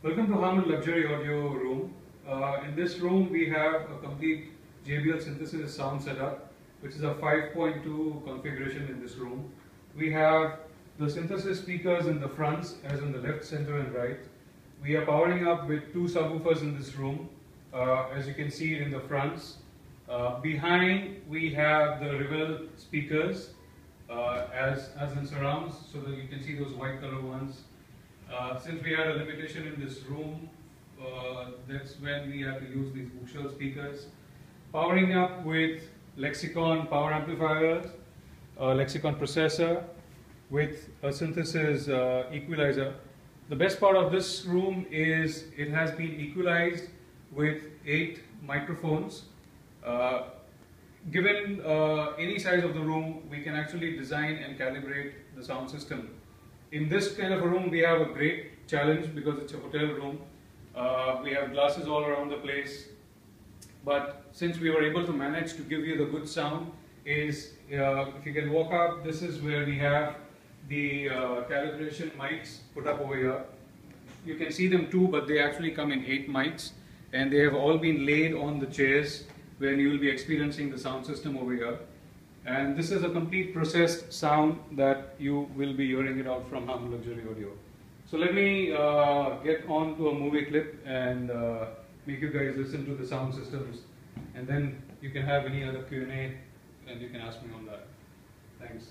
Welcome to HARMAN Luxury Audio Room. In this room we have a complete JBL Synthesis sound setup, which is a 5.2 configuration in this room. We have the synthesis speakers in the fronts, as in the left, center and right. We are powering up with 2 subwoofers in this room, as you can see in the fronts. Behind we have the Revels speakers as in surrounds, so that you can see those white color ones. Since we had a limitation in this room, that's when we had to use these bookshelf speakers. Powering up with Lexicon power amplifiers, a Lexicon processor with a synthesis equalizer. The best part of this room is it has been equalized with 8 microphones. Given any size of the room, we can actually design and calibrate the sound system. In this kind of a room, we have a great challenge because it's a hotel room. We have glasses all around the place. But since we were able to manage to give you the good sound, if you can walk up, this is where we have the calibration mics put up over here. You can see them too, but they actually come in 8 mics, and they have all been laid on the chairs when you will be experiencing the sound system over here. And this is a complete processed sound that you will be hearing it out from HARMAN Luxury Audio. So let me get on to a movie clip and make you guys listen to the sound systems, and then you can have any other Q&A and you can ask me on that. Thanks.